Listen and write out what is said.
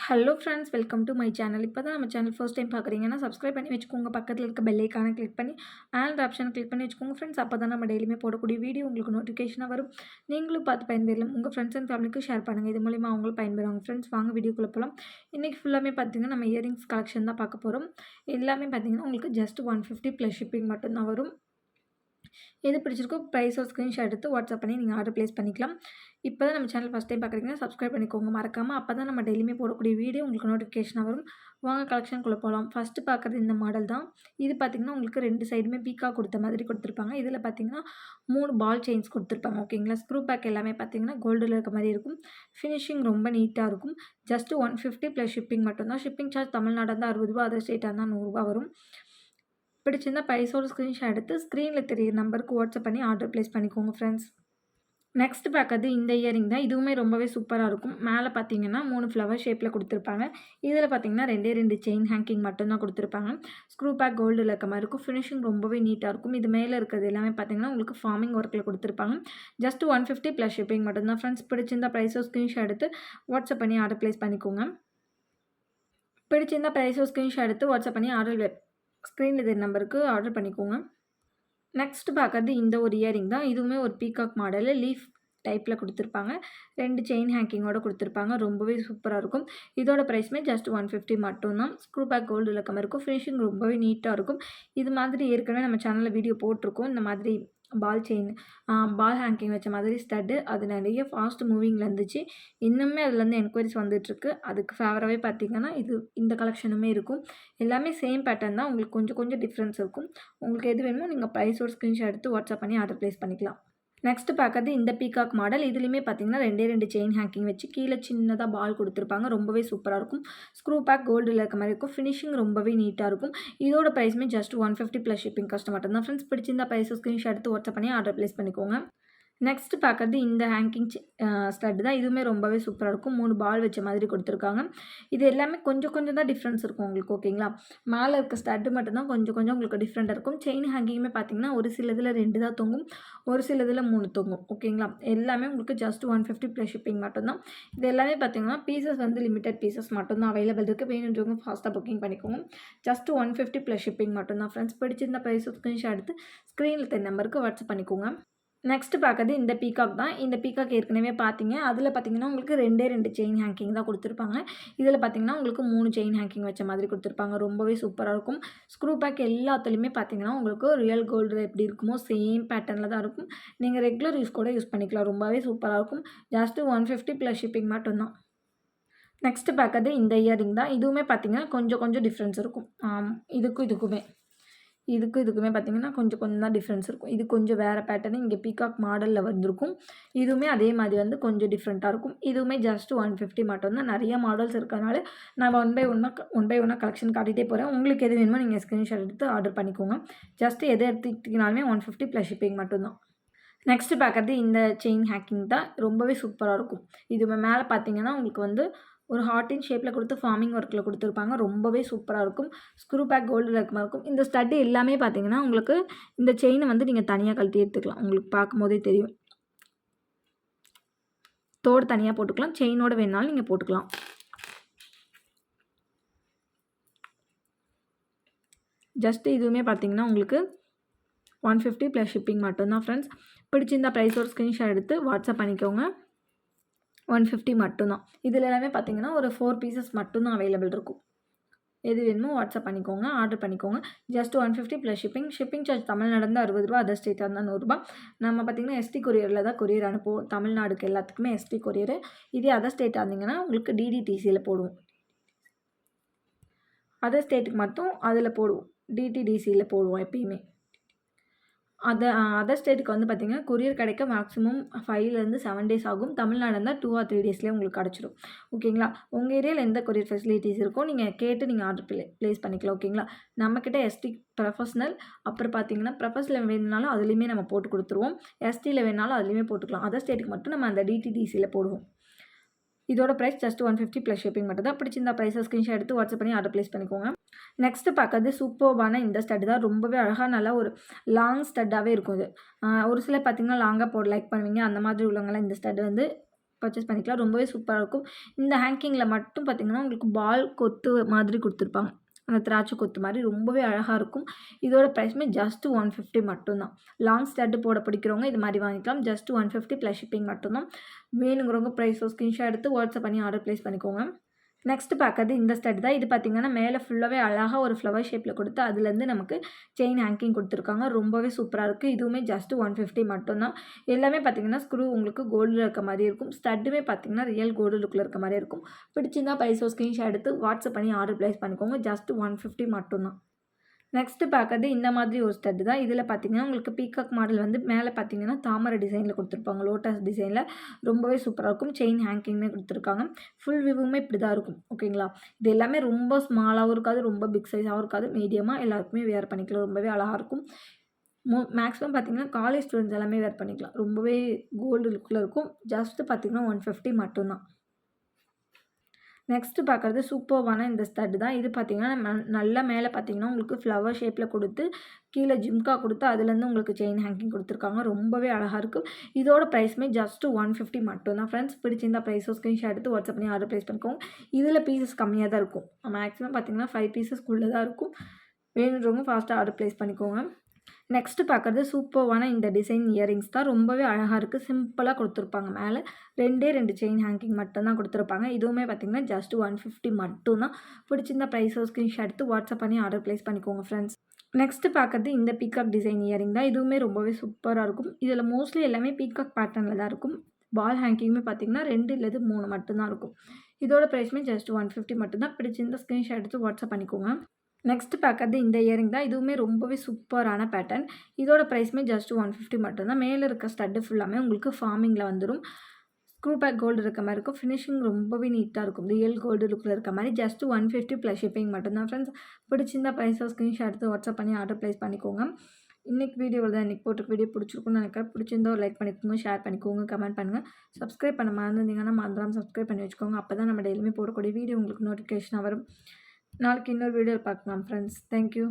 Hello friends, welcome to my channel. இப்போ தான் நம்ம சேனல் ஃபர்ஸ்ட் டைம் பார்க்குறீங்கன்னா சப்ஸ்கிரைப் பண்ணி வச்சுக்கோங்க. பக்கத்தில் இருக்க பெல் ஐக்கானை கிளிக் பண்ணி ஆல் ஆப்ஷனை கிளிக் பண்ணி வச்சுக்கோங்க ஃப்ரெண்ட்ஸ். அப்போ தான் நம்ம டெய்லியுமே போடக்கூடிய வீடியோ உங்களுக்கு நோட்டிஃபிகேஷனாக வரும். நீங்களும் பார்த்து பயன்பெறலாம். உங்கள் ஃப்ரெண்ட்ஸ் அண்ட் ஃபேமிலிக்கு ஷேர் பண்ணுங்கள். இது மூலிமா அவங்களும் பயன்பெறுவாங்க. ஃப்ரெண்ட்ஸ், வாங்க வீடியோக்குள்ளே போகலாம். இன்றைக்கி ஃபுல்லாமே பார்த்தீங்கன்னா நம்ம இயரிங்ஸ் கலெக்ஷன் தான் பார்க்க போகிறோம். எல்லாமே பார்த்தீங்கன்னா உங்களுக்கு ஜஸ்ட் 150 ப்ளஸ் ஷிப்பிங் மட்டும்தான் வரும். எது பிடிச்சிருக்கோ ப்ரைஸ் ஒரு ஸ்க்ரீன்ஷாட் எடுத்து வாட்ஸ்அப் பண்ணி நீங்கள் ஆர்டர் ப்ளேஸ் பண்ணிக்கலாம். இப்போ தான் நம்ம சேனல் ஃபஸ்ட் டைம் பார்க்குறீங்கன்னா சப்ஸ்கிரைப் பண்ணிக்கோங்க மறக்காமல். அப்போ தான் நம்ம டெய்லியுமே போடக்கூடிய வீடியோ உங்களுக்கு நோட்டிஃபிகேஷனாக வரும். வாங்க கலெக்ஷனுக்குள்ளே போகலாம். ஃபஸ்ட்டு பார்க்குறது இந்த மாடல் தான். இது பார்த்திங்கன்னா உங்களுக்கு 2 சைடுமே பீக்கா கொடுத்த மாதிரி கொடுத்துருப்பாங்க. இதில் பார்த்திங்கன்னா 3 பால் செயின்ஸ் கொடுத்துருப்பாங்க. ஓகேங்களா. ஸ்க்ரூ பேக் எல்லாமே பார்த்திங்கன்னா கோல்டில் இருக்க மாதிரி இருக்கும். ஃபினிஷிங் ரொம்ப நீட்டாக இருக்கும். ஜஸ்ட்டு 150 ப்ளஸ் ஷிப்பிங் மட்டும்தான். ஷிப்பிங் சார்ஜ் தமிழ்நாடு இருந்தால் 60 ரூபா, அதர் ஸ்டேட்டாக இருந்தால் 100 ரூபா வரும். பிடிச்சிருந்தா ப்ரைஸோட ஸ்க்ரீன்ஷாட் எடுத்து ஸ்க்ரீனில் தெரியுற நம்பருக்கு வாட்ஸ்அப் பண்ணி ஆர்டர் ப்ளேஸ் பண்ணிக்கோங்க ஃப்ரெண்ட்ஸ். நெக்ஸ்ட் பார்க்கறது இந்த இயரிங் தான். இதுவுமே ரொம்பவே சூப்பராக இருக்கும். மேலே பார்த்தீங்கன்னா 3 ஃப்ளவர் ஷேப்பில் கொடுத்துருப்பாங்க. இதில் பார்த்தீங்கன்னா 2 செயின் ஹேங்கிங் மட்டும்தான் கொடுத்துருப்பாங்க. ஸ்க்ரூ பேக் கோல்டில் இருக்க மாதிரி இருக்கும். ஃபினிஷிங் ரொம்பவே நீட்டாக இருக்கும். இது மேலே இருக்கிறது எல்லாமே பார்த்தீங்கன்னா உங்களுக்கு ஃபார்மிங் ஒர்க்கில் கொடுத்துருப்பாங்க. ஜஸ்ட் 150 ப்ளஸ் ஷிப்பிங் மட்டும்தான் ஃப்ரெண்ட்ஸ். பிடிச்சிருந்தா ப்ரைஸோ ஸ்க்ரீன்ஷாட் எடுத்து வாட்ஸ்அப் பண்ணி ஆர்டர் ப்ளேஸ் பண்ணிக்கோங்க. பிடிச்சிருந்தா ப்ரைஸோ ஸ்க்ரீன்ஷாட் எடுத்து வாட்ஸ்அப் பண்ணி ஸ்க்ரீனில் இது நம்பருக்கு ஆர்டர் பண்ணிக்கோங்க. நெக்ஸ்ட் பார்க்குறது இந்த ஒரு இயரிங் தான். இதுவுமே ஒரு பீகாக் மாடலில் லீஃப் டைப்பில் கொடுத்துருப்பாங்க. 2 செயின் ஹேங்கிங்கோடு கொடுத்துருப்பாங்க. ரொம்பவே சூப்பராக இருக்கும். இதோட ப்ரைஸுமே ஜஸ்ட் 150 மட்டும்தான். ஸ்க்ரூ பேக் கோல்டு இருக்க மாதிரி இருக்கும். ஃபினிஷிங் ரொம்பவே நீட்டாக இருக்கும். இது மாதிரி ஏற்கனவே நம்ம சேனலில் வீடியோ போட்டிருக்கோம். இந்த மாதிரி பால் செயின் பால் ஹேங்கிங் வச்ச மாதிரி ஸ்டட்டு அது நிறைய ஃபாஸ்ட் மூவிங்கில் இருந்துச்சு. இன்னுமே அதுலேருந்து என்கொயரிஸ் வந்துட்டுருக்கு. அதுக்கு ஃபேவராகவே பார்த்திங்கன்னா இந்த கலெக்ஷனுமே இருக்கும். எல்லாமே சேம் பேட்டர்ன் தான். உங்களுக்கு கொஞ்சம் கொஞ்சம் டிஃப்ரென்ஸ் இருக்கும். உங்களுக்கு எது வேணுமோ நீங்கள் ப்ரைஸோட ஸ்க்ரீன்ஷாட் எடுத்து வாட்ஸ்அப் பண்ணி ஆர்டர் ப்ளேஸ் பண்ணிக்கலாம். நெக்ஸ்ட் பார்க்குறது இந்த பீகாக் மாடல். இதுலேயுமே பார்த்தீங்கன்னா 2 செயின் ஹேங்கிங் வச்சு கீழே சின்னதாக பால் கொடுத்துருப்பாங்க. ரொம்பவே சூப்பராக இருக்கும். ஸ்க்ரூ பேக் கோல்டில் இருக்க மாதிரி இருக்கும். ஃபினிஷிங் ரொம்பவே நீட்டாக இருக்கும். இதோட ப்ரைஸுமே ஜஸ்ட் 150 ப்ளஸ் ஷிப்பிங் காஸ்ட் மட்டும்தான் ஃப்ரெண்ட்ஸ். பிடிச்சிருந்தா ப்ரைஸை ஸ்க்ரீன்ஷாட் எடுத்து வாட்ஸ்அப் பண்ணி ஆர்டர் ப்ளேஸ் பண்ணிக்கோங்க. நெக்ஸ்ட் பார்க்குறது இந்த ஹேங்கிங் ஸ்டட் தான். இதுவுமே ரொம்பவே சூப்பராக இருக்கும். 3 பால் வச்ச மாதிரி கொடுத்துருக்காங்க. இது எல்லாமே கொஞ்சம் கொஞ்சம் தான் டிஃப்ரென்ஸ் இருக்கும் உங்களுக்கு. ஓகேங்களா. மேலே இருக்க ஸ்டட்டு மட்டும்தான் கொஞ்சம் கொஞ்சம் உங்களுக்கு டிஃப்ரெண்ட்டாக இருக்கும். செயின் ஹேங்கிங்குமே பார்த்தீங்கன்னா ஒரு சில இதில் 2 தான் தொங்கும், ஒரு சில இதில் 3 தொங்கும். ஓகேங்களா. எல்லாமே உங்களுக்கு ஜஸ்ட் 150 ப்ளஸ் ஷிப்பிங் மட்டும்தான். இது எல்லாமே பார்த்தீங்கன்னா பீசஸ் வந்து லிமிடெட் பீசஸ் மட்டும்தான் அவைலபிள் இருக்குது. வேணுன்றவங்க ஃபாஸ்ட்டாக புக்கிங் பண்ணிக்கோங்க. ஜஸ்ட் 150 ப்ளஸ் ஷிப்பிங் மட்டும்தான் ஃப்ரெண்ட்ஸ். பிடிச்சிருந்த ப்ரைஸ் ஸ்க்ரீன்ஷாட் எடுத்து ஸ்க்ரீனில் தெரிய நம்பருக்கு வாட்ஸ்அப் பண்ணிக்கோங்க. நெக்ஸ்ட் பார்க்குறது இந்த பீகாக் தான். இந்த பீகாக் ஏற்கனவே பார்த்தீங்க. அதில் பார்த்தீங்கன்னா உங்களுக்கு 2 செயின் ஹேங்கிங் தான் கொடுத்துருப்பாங்க. இதில் பார்த்தீங்கன்னா உங்களுக்கு 3 செயின் ஹேங்கிங் வச்ச மாதிரி கொடுத்துருப்பாங்க. ரொம்பவே சூப்பராக இருக்கும். ஸ்க்ரூ பேக் எல்லாத்துலேயுமே பார்த்தீங்கன்னா உங்களுக்கு ரியல் கோல்டு எப்படி இருக்குமோ சேம் பேட்டர்னில் தான் இருக்கும். நீங்கள் ரெகுலர் யூஸ் கூட யூஸ் பண்ணிக்கலாம். ரொம்பவே சூப்பராக இருக்கும். ஜஸ்ட் 150 ப்ளஸ் ஷிப்பிங் மட்டும்தான். நெக்ஸ்ட் பார்க்குறது இந்த இயரிங் தான். இதுவுமே பார்த்தீங்கன்னா கொஞ்சம் கொஞ்சம் டிஃப்ரென்ஸ் இருக்கும். இதுக்குமே பார்த்தீங்கன்னா கொஞ்சம் கொஞ்சம் தான் டிஃப்ரென்ஸ் இருக்கும். இது கொஞ்சம் வேறு பேட்டர்னு இங்கே பீகாக் மாடலில் வந்திருக்கும். இதுவுமே அதே மாதிரி வந்து கொஞ்சம் டிஃப்ரெண்ட்டாக இருக்கும். இதுவுமே ஜஸ்ட் 150 மட்டும்தான். நிறைய மாடல்ஸ் இருக்கிறதுனால நான் ஒன் பை ஒன்னாக கலெக்ஷன் காட்டிகிட்டே போகிறேன். உங்களுக்கு எது வேணுமோ நீங்கள் ஸ்க்ரீன்ஷாட் எடுத்து ஆர்டர் பண்ணிக்கோங்க. ஜஸ்ட் எதை எடுத்துக்கிட்டிங்கனாலுமே 150 ப்ளஸ் ஷிப்பிங் மட்டும்தான். நெக்ஸ்ட் பார்க்குறது இந்த செயின் ஹேக்கிங் தான். ரொம்பவே சூப்பராக இருக்கும். இது மேலே பார்த்தீங்கன்னா உங்களுக்கு வந்து ஒரு ஹார்ட்டின் ஷேப்பில் கொடுத்து ஃபார்மிங் ஒர்க்கில் கொடுத்துருப்பாங்க. ரொம்பவே சூப்பராக இருக்கும். ஸ்க்ரூ பேக் கோல்டில் இருக்க மாதிரி இருக்கும். இந்த ஸ்டட்டு எல்லாமே பார்த்தீங்கன்னா உங்களுக்கு இந்த செயினை வந்து நீங்கள் தனியாக கழட்டி எடுத்துக்கலாம். உங்களுக்கு பார்க்கும்போதே தெரியும். தோடு தனியாக போட்டுக்கலாம். செயினோட வேணாலும் நீங்கள் போட்டுக்கலாம். ஜஸ்ட் இதுவுமே பார்த்தீங்கன்னா உங்களுக்கு 150 ப்ளஸ் ஷிப்பிங் மட்டும்தான் ஃப்ரெண்ட்ஸ். பிடிச்சிருந்தா ப்ரைஸோட ஸ்க்ரீன்ஷாட் எடுத்து வாட்ஸ்அப் பண்ணிக்கோங்க. 150 மட்டும்தான். இதில் எல்லாமே பார்த்தீங்கன்னா ஒரு 4 பீசஸ் மட்டும்தான் அவைலபிள் இருக்கும். எது வேணுமோ வாட்ஸ்அப் பண்ணிக்கோங்க, ஆர்டர் பண்ணிக்கோங்க. Just 150 plus shipping. Shipping charge Tamil Nadu இருந்தால் 60 ரூபா, அதர் ஸ்டேட்டாக இருந்தால் 100 ரூபா. நம்ம பார்த்திங்கன்னா எஸ்டி கொரியரில் தான் கொரியர் அனுப்புவோம். தமிழ்நாடுக்கு எல்லாத்துக்குமே எஸ்டி கொரியரு. இதே அதர் ஸ்டேட்டாக இருந்தீங்கன்னா உங்களுக்கு டிடிடிசியில் போடுவோம். அதர் ஸ்டேட்டுக்கு மட்டும் அதில் போடுவோம். டிடிடிசியில் போடுவோம் எப்பயுமே. அதர் ஸ்டேட்டுக்கு வந்து பார்த்திங்கன்னா கொரியர் கிடைக்க மேக்ஸிமம் 5லேருந்து 7 டேஸ் ஆகும். தமிழ்நாடு இருந்தால் 2 ஆர் 3 டேஸ்லேயே உங்களுக்கு கிடச்சிடும். ஓகேங்களா. உங்கள் ஏரியாவில் எந்த கொரியர் ஃபெசிலிட்டிஸ் இருக்கோ நீங்கள் கேட்டு நீங்கள் ஆர்டர் ப்ளேஸ் பண்ணிக்கலாம். ஓகேங்களா. நம்மக்கிட்ட எஸ்டி ப்ரொஃபஷ்னல் அப்புறம் பார்த்தீங்கன்னா ப்ரொஃபஷனல் வேணுனாலும் அதுலேயுமே நம்ம போட்டு கொடுத்துருவோம். எஸ்டியில் வேணாலும் அதுலேயுமே போட்டுக்கலாம். அதர் ஸ்டேட்டுக்கு மட்டும் நம்ம அந்த டிடிடிசியில் போடுவோம். இதோட ப்ரைஸ் ஜஸ்ட் 150 ப்ளஸ் ஷிப்பிங் மட்டும் தான். பிடிச்சிருந்தா ப்ரைஸை ஸ்க்ரீன்ஷாட் எடுத்து வாட்ஸ்அப் பண்ணி ஆர்டர் ப்ளேஸ் பண்ணிக்கோங்க. நெக்ஸ்ட்டு பார்க்குறது சூப்பர்பான இந்த ஸ்டட் தான். ரொம்பவே அழகாக நல்லா ஒரு லாங் ஸ்டட்டாகவே இருக்கும் இது. ஒரு சிலர் பார்த்திங்கன்னா லாங்காக போட லைக் பண்ணுவீங்க. அந்த மாதிரி உள்ளவங்களாம் இந்த ஸ்டட் வந்து பர்ச்சேஸ் பண்ணிக்கலாம். ரொம்பவே சூப்பரா இருக்கும். இந்த ஹேங்கிங்கில மட்டும் பார்த்தீங்கன்னா, உங்களுக்கு பால் கொத்து மாதிரி குடுத்துருப்பாங்க. அந்த திராட்சை கொத்து மாரி ரொம்பவே அழகா இருக்கும். இதோட பிரைஸுமே ஜஸ்ட் 150 மட்டும் தான். லாங் ஸ்டட் போட பிடிக்கிறவங்க இது மாரி வாங்கிக்கலாம். ஜஸ்ட் 150 ப்ளஸ் ஷிப்பிங் மட்டும் தான். வேணுங்கிறவங்க ப்ரைஸோ ஸ்கிரீன்ஷாட் எடுத்து வாட்ஸ்அப் பண்ணி ஆர்டர் பிளேஸ் பண்ணிக்கோங்க. நெக்ஸ்ட் பார்க்கறது இந்த ஸ்டட் தான். இது பார்த்தீங்கன்னா, மேலே ஃபுல்லாவே அழகா ஒரு ஃப்ளவர் ஷேப்ல கொடுத்து, அதுலேருந்து நமக்கு செயின் ஹேங்கிங் குடுத்துருக்காங்க. ரொம்பவே சூப்பரா இருக்கு. இதுவுமே ஜஸ்ட் 150 மட்டும் தான். எல்லாமே பார்த்தீங்கன்னா, ஸ்க்ரூ உங்களுக்கு கோல்டுல இருக்க மாரி இருக்கும். ஸ்டட்டுமே பார்த்தீங்கன்னா, ரியல் கோல்டு லுக்ல இருக்க மாரியே இருக்கும். பிடிச்சிருந்தா ப்ரைஸோ ஸ்கிரீன்ஷாட் எடுத்து வாட்ஸ்அப் பண்ணி ஆர்டர் பிளேஸ் பண்ணிக்கோங்க. ஜஸ்ட் 150 மட்டும் தான். நெக்ஸ்ட்டு பார்க்கறது இந்த மாதிரி ஒரு ஸ்டட் தான். இதில பார்த்தீங்கன்னா, உங்களுக்கு பீகாக் மாடல் வந்து மேலே பார்த்தீங்கன்னா, தாமரை டிசைனில குடுத்துருப்பாங்க. லோட்டஸ் டிசைனில ரொம்பவே சூப்பரா இருக்கும். செயின் ஹேங்கிங்குமே குடுத்துருக்காங்க. ஃபுல் வியூவுமே இப்படி தான் இருக்கும். ஓகேங்களா? இது எல்லாமே ரொம்ப ஸ்மாலாவும் இருக்காது, ரொம்ப பிக் சைஸாவும் இருக்காது. மீடியமா எல்லாருக்குமே வியர் பண்ணிக்கலாம். ரொம்பவே அழகா இருக்கும். மேக்ஸிமம் பார்த்தீங்கன்னா, காலேஜ் ஸ்டூடெண்ட்ஸ் எல்லாமே வியர் பண்ணிக்கலாம். ரொம்பவே கோல்டு லுக்ல இருக்கும். ஜஸ்ட் பார்த்தீங்கன்னா, 150 மட்டும் தான். நெக்ஸ்ட்டு பார்க்குறது சூப்பர்வான இந்த ஸ்டட் தான். இது பார்த்தீங்கன்னா, நல்லா மேலே பார்த்தீங்கன்னா, உங்களுக்கு ஃப்ளவர் ஷேப்ல குடுத்து, கீழ ஜிம்கா குடுத்து, அதுலேருந்து உங்களுக்கு செயின் ஹேங்கிங் குடுத்துருக்காங்க. ரொம்பவே அழகா இருக்கு. இதோட பிரைஸுமே ஜஸ்ட் 150 மட்டும் தான் ஃப்ரெண்ட்ஸ். பிடிச்சிருந்தா ப்ரைஸோ ஸ்கிரீன்ஷாட் எடுத்து வாட்ஸ்அப் பண்ணி ஆர்டர் பிளேஸ் பண்ணிக்கோங்க. இதில பீசஸ் கம்மியா தான் இருக்கும். மேக்ஸிமம் பார்த்தீங்கன்னா, 5 பீசஸ்க்குள்ள தான் இருக்கும். வேணுன்றவங்க ஃபாஸ்ட்டா ஆர்டர் பிளேஸ் பண்ணிக்கோங்க. நெக்ஸ்ட்டு பார்க்குறது சூப்பர்வான இந்த டிசைன் இயரிங்ஸ் தான். ரொம்பவே அழகா இருக்கு. சிம்பிளா குடுத்துருப்பாங்க. மேல 2 செயின் ஹேங்கிங் மட்டும் தான் குடுத்துருப்பாங்க. இதுவுமே பார்த்தீங்கன்னா, ஜஸ்ட் 150 மட்டும் தான். பிடிச்சிருந்தா ப்ரைஸோ ஸ்கிரீன்ஷாட் எடுத்து வாட்ஸ்அப் பண்ணி ஆர்டர் பிளேஸ் பண்ணிக்கோங்க ஃப்ரெண்ட்ஸ். நெக்ஸ்ட்டு பார்க்குறது இந்த பீகாக் டிசைன் இயரிங் தான். இதுவுமே ரொம்பவே சூப்பரா இருக்கும். இதில மோஸ்ட்லி எல்லாமே பீகாக் பேட்டர்ன்ல தான் இருக்கும். பால் ஹேங்கிங்குமே பார்த்தீங்கன்னா, 2 இல்லது 3 மட்டும் தான் இருக்கும். இதோட பிரைஸுமே ஜஸ்ட் 150 மட்டும் தான். பிடிச்சிருந்தா ஸ்கிரீன்ஷாட் எடுத்து வாட்ஸ்அப் பண்ணிக்கோங்க. நெக்ஸ்ட் பார்க்கறது இந்த இயரிங் தான். இதுவுமே ரொம்பவே சூப்பரான பேட்டர்ன். இதோட பிரைஸுமே ஜஸ்ட் 150 மட்டும் தான். மேல இருக்க ஸ்டட் ஃபுல்லாமே உங்களுக்கு ஃபார்மிங்ல வந்துரும். ஸ்க்ரூ பேக் கோல்டு இருக்க மாரி இருக்கும். ஃபினிஷிங் ரொம்பவே நீட்டா இருக்கும். ரியல் கோல்டு லுக்ல இருக்க மாரி ஜஸ்ட் 150 ப்ளஸ் ஷிப்பிங் மட்டும் தான் ஃப்ரெண்ட்ஸ். பிடிச்சிருந்தா ப்ரைஸோ ஸ்கிரீன்ஷாட் எடுத்து வாட்ஸ்அப் பண்ணி ஆர்டர் பிளேஸ் பண்ணிக்கோங்க. இன்னைக்கு வீடியோவில் தான் இன்னைக்கு போட்டிருக்க வீடியோ பிடிச்சிருக்கும்னு நினைக்கிறேன். பிடிச்சிருந்தா ஒரு லைக் பண்ணிக்கோங்க, ஷேர் பண்ணிக்கோங்க, கமெண்ட் பண்ணுங்க. சப்ஸ்கிரைப் பண்ண மறந்துருந்தீங்கன்னா மறந்துடாம சப்ஸ்கிரைப் பண்ணி வச்சுக்கோங்க. அப்பதான் நம்ம டெய்லியுமே போடக்கூடிய வீடியோ உங்களுக்கு நோட்டிஃபிகேஷனா வரும். நாளைக்கு இன்னொரு வீடியோவில் பார்க்கலாம் ஃப்ரெண்ட்ஸ். Thank you.